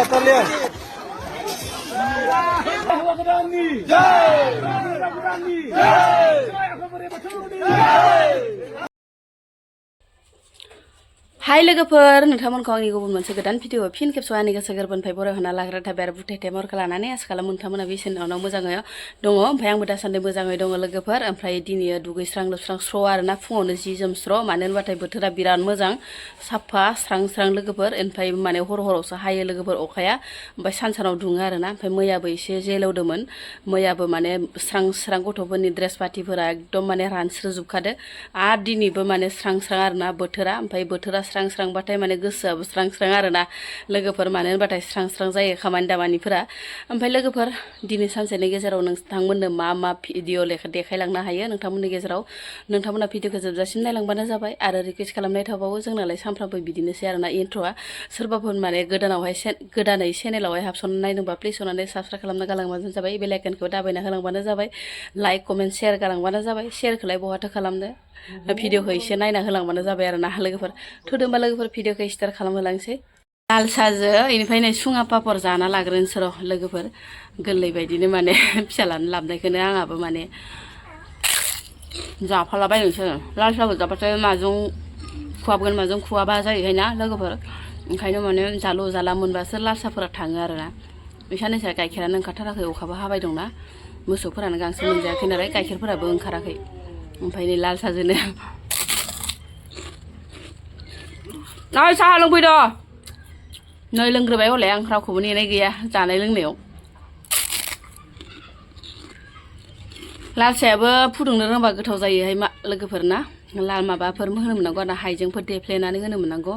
Talia. Hai लोगोफोर नोंथांमोनखौ आंनि गुबुन मोनसे गोदान भिडिअ फिन खेबसे आंनि गोसो गोरबोनिफ्राय बरायहरना लाग्रा थाबाय आरो बुथायथाय महरखौ लानानै आसा खालामो नोंथांमोना बे उनाव मोजाङै दङ ओमफ्राय आंबो दासान्दि मोजाङै दङ लोगोफोर ओमफ्राय दिनै दुगैस्रां लोबस्रां स्र' आरोना फुङावनो जि जोम स्र' मानो होनबाथाय बोथोरा बिराद मोजां साफा स्रां लोगोफोर ओमफ्राय माने हरावसो हायो लोगोफोर अखाया ओमफ्राय सानाव दुङो आरोना ओमफ्राय मैयाबो एसे जेलौदोंमोन मैयाबो माने स्रां गथ'फोरनि ड्रेस पार्टिफोरा एकदम माने रानस्रोजोबखादो आरो दिनैबो माने स्रां आरोना बोथोरा ओमफ्राय बोथोरा स्रां माने गोसोआबो स्रां आरोना लोगोफोर मानो होनबाथाय स्रां जायो खामानि दामानिफोरा ओमफ्राय लोगोफोर दिनै सानसेनि गेजेराव नोंथांमोननो मा भिडिअ देखायलांनो हायो नोंथांमोननि गेजेराव नोंथांमोना भिडिअखौ जोबजासिम नायलांबानो जाबाय आरो रिकुवेस्ट खालामनाय थाबावो जोंनालाय सानफ्रामबो बिदिनोसै आरोना इन्ट्र'आ सोरबाफोर माने गोदानै चेनेलावहाय हाबसनना नायदोंबा प्लिज अननानै साबस्क्राइब खालामना गालांबानो जाबाय बेल आइकनखौ दाबायना होलांबानो जाबाय लाइक कमेन्ट शेयार गालांबानो जाबाय शेयारखौलाय बहाथो खालामनो भिडिअखौ एसे नायना होलांबानो जाबाय आरोना लोगोफोर थुदो होमबा लोगोफोर भिडिअखौ स्टार्ट खालामहोलांसै लाल साजों बेनिफ्राय नै सुङा पापर जाना लाग्रोनोसै र' लोगोफोर गोरलै बायदिनो माने फिसालानो लाबोनायखौनो आंहाबो माने जाफालाबायनोसै लाल साखौ जाबाथाय माजों खुहाबगोन माजों खुहाबा जायोहाय ना लोगोफोर ओंखायनो माने जाला मोनबासो लाल साफोरा थाङो आरोना साननैसो गाइखेरानो ओंखारथाराखै अखाबो हाबाय दंना मोसौफोरानो गांसो मोनजायाखै नालाय गाइखेरफोराबो ओंखाराखै ओमफ्राय नै लाल साजोंनो नै साहा लोंफैद' नै लोंग्रोबाय हले आं रावखौबो नेनाय गैया जानाय लोंनायाव लाल साहायाबो फुदुंनो रोंबा गोथाव जायोहाय लोगोफोर ना लाल माबाफोर होनो मोननांगौ आरो हाइजेंफोर देफ्लेनानै होनो मोननांगौ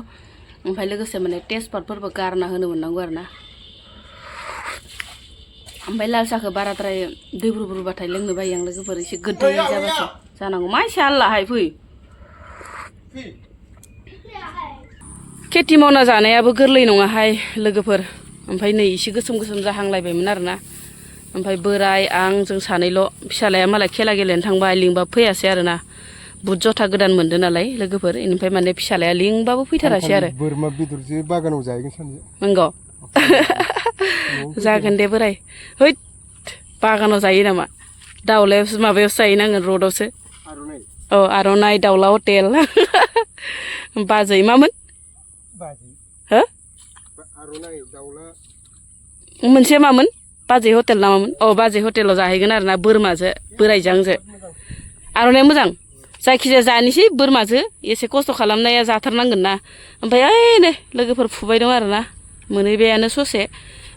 ओमफ्राय लोगोसे माने तेजपातफोरबो गारना होनो मोननांगौ आरो ना ओमफ्राय लाल साहाखौ बाराद्राय दैब्रुबाथाय लोंनो बायो आं लोगोफोर एसे गोदै जाबासो जानांगौ मानसि आल्लाहाय फै खेथि मावना जानायाबो गोरलै नङाहाय लोगोफोर ओमफ्राय नै एसे गोसोम जाहांलायबायमोन आरोना ओमफ्राय बोराय आं जों सानैल' फिसालाया मालाय खेला गेलेनो थांबाय लिंबा फैयासै आरोना बुट जथा गोदान मोनदों नालाय लोगोफोर बेनिफ्राय माने फिसालाया लिंबाबो फैथारासै आरो बोरमा बेदरजो बागानाव जाहैगोन सानसे नंगौ जागोन दे बोराय है बागानाव जायो नामा दाउलायावसो माबायावसो जाहैनांगोन रडआवसो औ आर'नाइ दाउला हटेल बाजै मामोन हो मोनसे मामोन बाजै हटेल नामामोन औ बाजै हटेलाव जाहैगोन आरोना बोरमाजो बोरायजों आर'नाइया मोजां जायखिजाया जानोसै बोरमाजो एसे खस्थ' खालामनाया जाथारनांगोन ना ओमफ्राय ओइ नै लोगोफोर फुबाय दं आरोना मोनहैबायानो ससे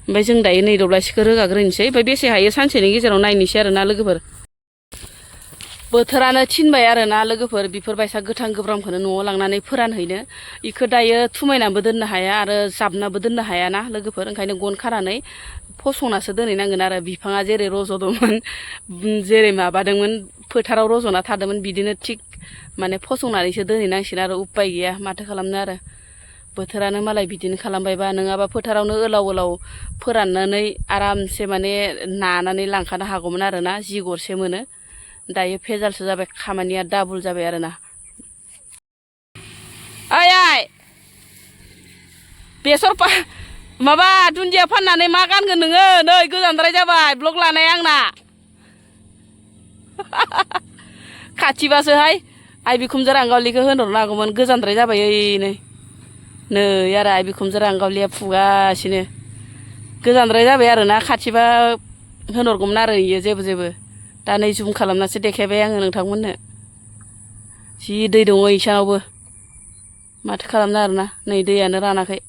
ओमफ्राय जों दायो नै दब्लायसेखौ रोगाग्रोनोसै ओमफ्राय बेसे हायो सानसेनि गेजेराव नायनोसै आरोना लोगोफोर बोथोरानो थिनबाय आरोना लोगोफोर बेफोरबायसा गोथां गोब्रामखौनो न'आव लांनानै फोरानहैनो इखौ दायो थुमायनाबो दोननो हाया आरो जाबनाबो दोननो हायाना लोगोफोर ओंखायनो गन खानानै फसंनासो दोनहैनांगोन आरो बिफाङा जेरै रज'दोंमोन जेरै माबादोंमोन फोथाराव रज'ना थादोंमोन बिदिनो थिग माने फसंनानैसो दोनहैनांसिगोन आरो उपाय गैया माथो खालामनो आरो बोथोरानो मालाय बिदिनो खालामबायबा नङाबा फोथारावनो ओलाव फोराननानै आरामसे माने नानानै लांखानो हागौमोन आरोना जि गरसे मोनो दायो भेजालसो जाबाय खामानिया डाबल जाबाय आरोना ओइ बेसर माबा दुन्दिया फाननानै मा गानगोन नोङो नै गोजानद्राय जाबाय ब्लग लानाय आंना खाथिबासोहाय आइ बिखुमजो रांगावलिखौ होनहरनो हागौमोन गोजानद्राय जाबाय ओइ नै आरो आइ बिखुमजो रांगावलिया फुगासिनो गोजानद्राय जाबाय आरोना खाथिबा होनहरगौमोन आरो इयो जेबो दा नै जुम खालामनासो देखायबाय आङो नोंथांमोननो जि दै दङ इसानावबो माथो खालामनो आरोना नै दैयानो रानाखै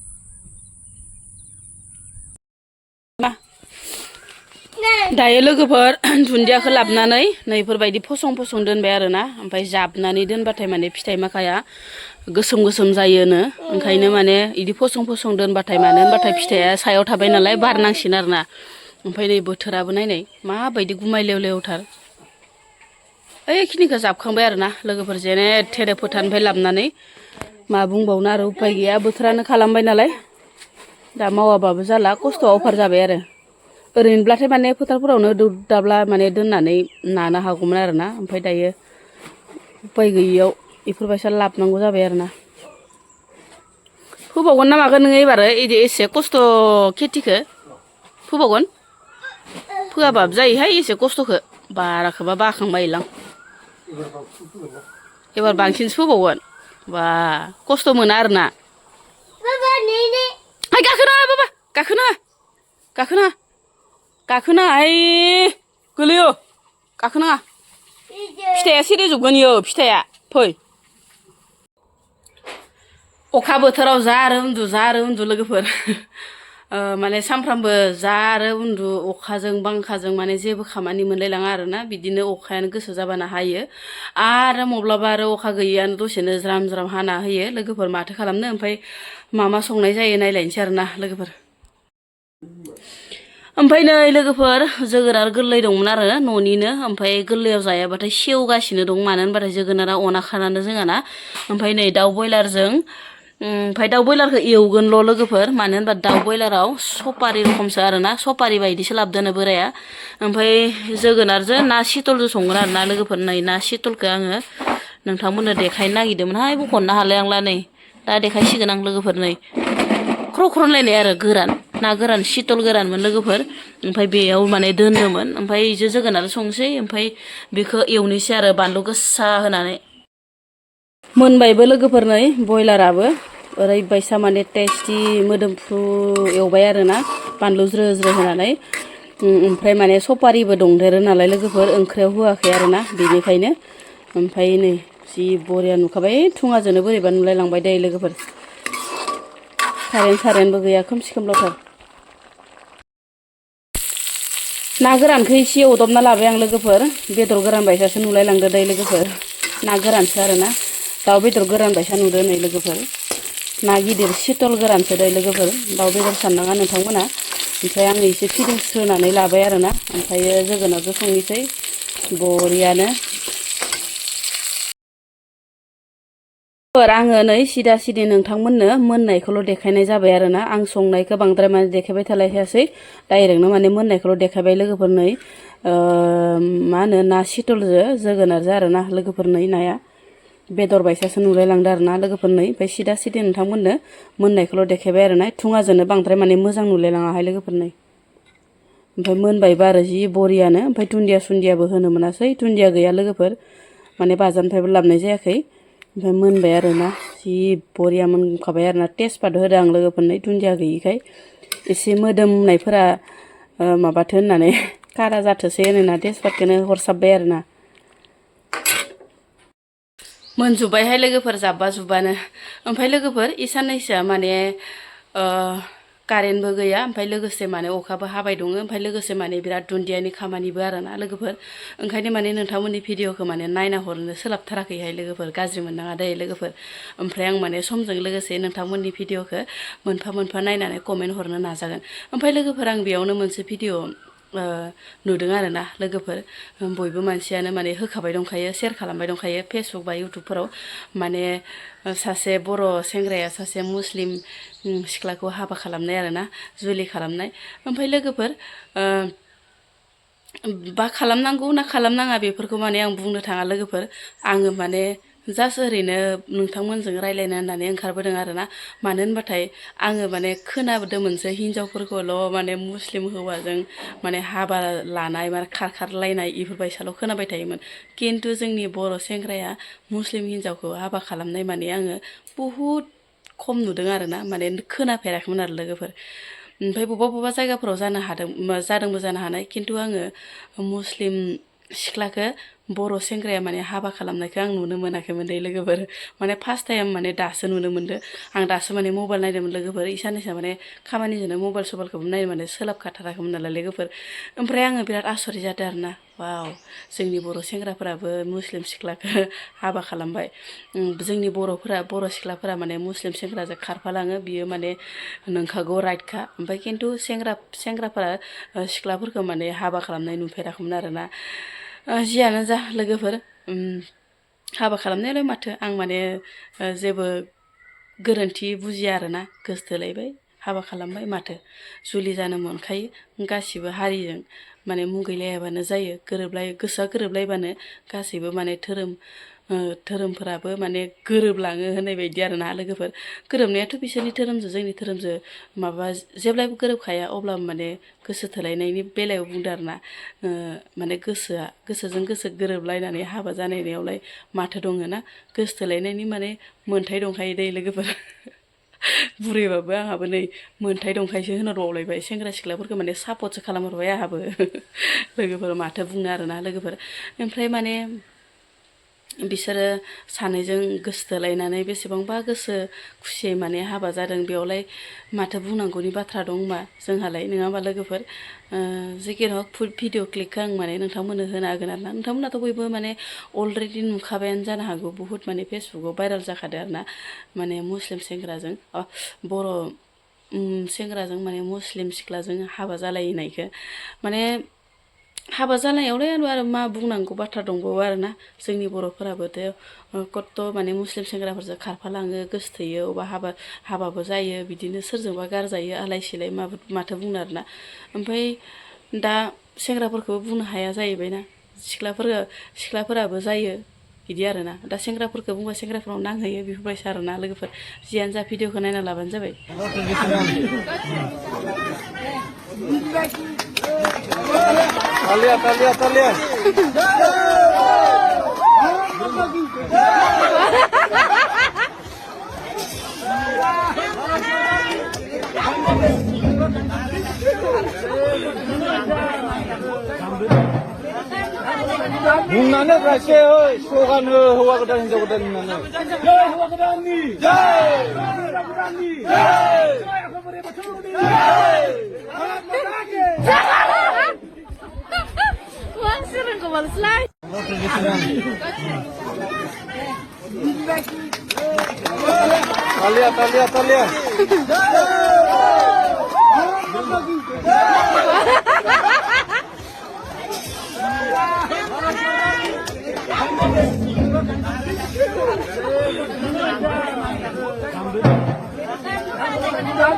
दायो लोगोफोर दुन्दियाखौ लाबोनानै नैफोरबायदि फसं दोनबाय आरोना ओमफ्राय जाबनानै दोनबाथाय माने फिथाइ माखाया गोसोम जायोनो ओंखायनो माने इदि फसं दोनबाथाय मानो होनबाथाय फिथाइया सायाव थाबाय नालाय बार नांसिन आरोना ओमफ्राय नै बोथोराबो नायनाय माबायदि गुमाय लेवथार ओइखिनिखौ जाबखांबाय आरोना लोगोफोर जेने थेरे फोथारनिफ्राय लाबोनानै मा बुंबावनो आरो उपाय गैया बोथोरानो खालामबाय नालाय दा मावाबाबो जाला खस्थ'आ अफार जाबाय आरो ओरैनोब्लाथाय माने फोथारफोरावनो दाब्ला माने दोननानै नानो हागौमोन आरोना ओमफ्राय दायो उपाय गैयियाव बेफोरबायसा लाबोनांगौ जाबाय आरोना फोबावगोन ना मागोन नोङो एबार इदि एसे खस्थ' खेथिखौ फोबावगोन फोआबाबो जायोहाय एसे खस्थ'खौ बाराखौबा बाखांबायलां एबार बांसिनसो फोबावगोन बा खस्थ' मोना आरोना हाय गाखोनाङा बाबा गाखोनाङा गाखोनाङाहाय गोलैयो गाखोनाङा फिथाइया सिरिजोबगोन इयो फिथाइया फै अखा बोथोराव जा आरो उन्दु लोगोफोर माने सानफ्रामबो जा आरो उन्दु अखाजों बांखाजों माने जेबो खामानि मोनलायलाङा आरोना बिदिनो अखायानो गोसो जाबानो हायो आरो माब्लाबा आरो अखा गैयियानो दसेनो ज्राम ज्राम हाना होयो लोगोफोर माथो खालामनो ओमफ्राय मा संनाय जायो नायलायनोसै आरोना लोगोफोर ओमफ्राय नै लोगोफोर जोगोनार गोरलै दंमोन आरो न'निनो ओमफ्राय गोरलैयाव जायाबाथाय सेवगासिनो दं मानो होनबाथाय जोगोनारा अना खानानो जोंहाना ओमफ्राय नै दाउ बयलारजों ओमफ्राय दाउ बयलारखौ एवगोनल' लोगोफोर मानो होनबा दाउ बयलाराव सपारि रखमसो आरोना सपारि बायदिसो लाबोदोनो बोराया ओमफ्राय जोगोनारजों ना सितलजों संगोन आरोना लोगोफोर नै ना सितलखौ आङो नोंथांमोननो देखायनो नागिरदोंमोनहाय बख'नो हालाय आंला नै दा देखायसिगोन आं लोगोफोर नै ख्र' ख्र' होनलायनाय आरो गोरान ना गोरान सितल गोरानमोन लोगोफोर ओमफ्राय बेयाव माने दोन्दोंमोन ओमफ्राय इजों जोगोनार संसै ओमफ्राय बेखौ एवनोसै आरो बानलु गोसा होनानै मोनबायबो लोगोफोर नै बयलाराबो ओरैबायसा माने टेस्टि मोदोमफ्रु एवबाय आरोना बानलु ज्रो ज्रो होनानै ओमफ्राय माने सपारिबो दंदेरो नालाय लोगोफोर ओंख्रियाव होआखै आरोना बेनिखायनो ओमफ्राय नै जि बरिया नुखाबाय थुङाजोंनो बोरैबा नुलायलांबाय दै लोगोफोर कारेन्टबो गैया खोमसि खोमलावथार ना गोरानखौ एसे एवदबना लाबाय आं लोगोफोर बेदर गोरान बायसासो नुलायलांदो दै लोगोफोर ना गोरानसो आरोना दाउ बेदर गोरान बायसा नुदो नै लोगोफोर ना गिदिर सितल गोरानसो दै लोगोफोर दाउ बेदर साननाङा नोंथांमोना ओमफ्राय आं एसे फिदिंस्रोनानै लाबाय आरोना ओमफ्रायो जोगोनारजों संनोसै बरियानो आङो नै सिदा सिदि नोंथांमोननो मोननायखौल' देखायनाय जाबाय आरोना आं संनायखौ बांद्राय माने देखायबाय थालायखायासै डाइरेक्टनो माने मोननायखौल' देखायबाय लोगोफोर नै मा होनो ना सितलजों जोगोनारजों आरोना लोगोफोर नै नाया बेदर बायसासो नुलायलांदो आरोना लोगोफोर नै ओमफ्राय सिदा सिदि नोंथांमोननो मोननायखौल' देखायबाय आरोना थुङाजोंनो बांद्राय माने मोजां नुलायलाङाहाय लोगोफोर नै ओमफ्राय मोनबायबो आरो जि बरियानो ओमफ्राय दुन्दिया सुन्दियाबो होनो मोनासै दुन्दिया गैया लोगोफोर माने बाजारनिफ्रायबो लाबोनाय जायाखै ओमफ्राय मोनबाय आरोना जि बरिया मोनखाबाय आरोना तेजपात होदो आं लोगोफोरनो दुन्दिया गैयिखाय एसे मोदोमनायफोरा माबाथो होननानै कारा जाथोसै होनोना तेजपातखौनो हरसाबबाय आरोना मोनजोब्बायहाय लोगोफोर जाब्बा जुब्बानो ओमफ्राय लोगोफोर इ साननैसोआ माने कारेन्टबो गैया ओमफ्राय लोगोसे माने अखाबो हाबाय दङ ओमफ्राय लोगोसे माने बिराद दुन्दियानि खामानिबो आरोना लोगोफोर ओंखायनो माने नोंथांमोननि भिडिअखौ माने नायना हरनो सोलाबथाराखैहाय लोगोफोर गाज्रि मोननाङा दे लोगोफोर ओमफ्राय आं माने समजों लोगोसे नोंथांमोननि भिडिअखौ मोनफा मोनफा नायनानै कमेन्ट हरनो नाजागोन ओमफ्राय लोगोफोर आं बेयावनो मोनसे भिडिअ नुदों आरोना लोगोफोर बयबो मानसियानो माने होखाबाय दंखायो शेयार खालामबाय दंखायो फेसबुक बा इउटुबफोराव माने सासे बर' सेंग्राया सासे मुस्लिम सिख्लाखौ हाबा खालामनाय आरोना जुलि खालामनाय ओमफ्राय लोगोफोर बा खालामनांगौ ना खालामनाङा बेफोरखौ माने आं बुंनो थाङा लोगोफोर आङो माने जास्ट ओरैनो नोंथांमोनजों रायज्लायनो होननानै ओंखारबोदों आरोना मानो होनबाथाय आङो माने खोनाबोदोंमोनसो हिनजावफोरखौल' माने मुस्लिम हौवाजों माने हाबा लानाय माने खारखारलायनाय बेफोरबायसाल' खोनाबाय थायोमोन खिन्थु जोंनि बर' सेंग्राया मुस्लिम हिनजावखौ हाबा खालामनाय माने आङो बहुद खम नुदों आरोना माने खोनाफेराखैमोन आरो लोगोफोर ओमफ्राय बबेबा जायगाफोराव जादोंबो जानो हानाय खिन्थु आङो मुस्लिम सिख्लाखौ बर' सेंग्राया माने हाबा खालामनायखौ आं नुनो मोनाखैमोन दे लोगोफोर माने फार्स्ट टाइम माने दासो नुनो मोनदो आं दासो माने मबाइल नायदोंमोन लोगोफोर इ साननैसो माने खामानिजोंनो मबाइल सबाइलखौबो नायनो माने सोलाबखाथाराखैमोन नालाय लोगोफोर ओमफ्राय आङो बिराद आसरित जादों आरोना वाव जोंनि बर' सेंग्राफोराबो मुस्लिम सिख्लाखौ हाबा खालामबाय जोंनि बर' सिख्लाफोरा माने मुस्लिम सेंग्राजों खारफालाङो बियो माने नोंखागौ राइटखा ओमफ्राय खिन्थु सेंग्राफोरा सिख्लाफोरखौ माने हाबा खालामनाय नुफेराखैमोन आरोना जियानो जा लोगोफोर हाबा खालामनायालाय माथो आं माने जेबो गोरोन्थि बुजिया आरोना गोसथोलायबाय हाबा खालामबाय माथो जुलि जानो मोनखायो गासिबो हारिजों माने मुगैलायाबानो जायो गोसोआ गोरोबलायबानो गासैबो माने धोरोम धोरोमफोराबो माने गोरोबलाङो होननाय बायदि आरोना लोगोफोर गोरोबनायाथ' बिसोरनि धोरोमजों जोंनि धोरोमजों माबा जेब्लायबो गोरोबखाया अब्लाबो माने गोसो थोलायनायनि बेलायाव बुंदों आरोना माने गोसोजों गोसो गोरोबलायनानै हाबा जानायावलाय माथो दङ ना गोसो थोलायनायनि माने मोन्थाय दंखायो दै लोगोफोर बुरैबाबो आंहाबो नै मोन्थाय दंखायोसो होनहरबावलायबाय सेंग्रा सिख्लाफोरखौ माने सापर्टसो खालामहरबाय आंहाबो लोगोफोर माथो बुंनो आरोना लोगोफोर ओमफ्राय माने बिसोरो सानैजों गोसो थोलायनानै बेसेबांबा गोसो खुसियै माने हाबा जादों बेयावलाय माथो बुंनांगौनि बाथ्रा दं होनबा जोंहालाय नङा होमबा लोगोफोर जिखुनु हक फुल भिडिअ क्लिपखौ आं माने नोंथांमोननो होनो हागोन आरोना नोंथांमोनाथ' बयबो माने अलरेडि नुखाबायानो जानो हागौ बुहुत माने फेसबुकाव भाइरेल जाखादों आरोना माने मुस्लिम सेंग्राजों बर' सेंग्राजों माने मुस्लिम सिख्लाजों हाबा जालायनायखौ माने हाबा जानायावलाय आरो मा बुंनांगौ बाथ्रा दंबावो आरोना जोंनि बर'फोराबोथ' कत' माने मुस्लिम सेंग्राफोरजों खारफालाङो गोसो थोयो अबा हाबाबो जायो बिदिनो सोरजोंबा गारजायो आलाय सिलाय माथो बुंनो आरोना ओमफ्राय दा सेंग्राफोरखौबो बुंनो हाया जाहैबायना सिख्लाफोराबो जायो बिदि आरोना दा सेंग्राफोरखौ बुंबा सेंग्राफोराव नांहैयो बेफोरबायसा आरोना लोगोफोर जियानो जा भिडिअखौ नायना लाबानो जाबाय Talia. Bunlarını bırakıyor, soğanı, hava kadar ince kadar bunlarını. Jai hava kadar ni, jai, hava kadar ni, jai, jai hava kadar ni, jai, wah sering kembali slide Talia.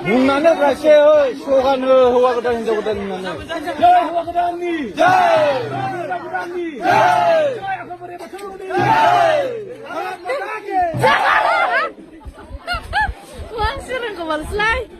Bunlarını bırakıyor, soğanı, hava kadar ince kadar bunlarını. Jai hava kadar ni, jai, hava kadar ni, jai, jai hava kadar ni, jai, wah sering kembali slide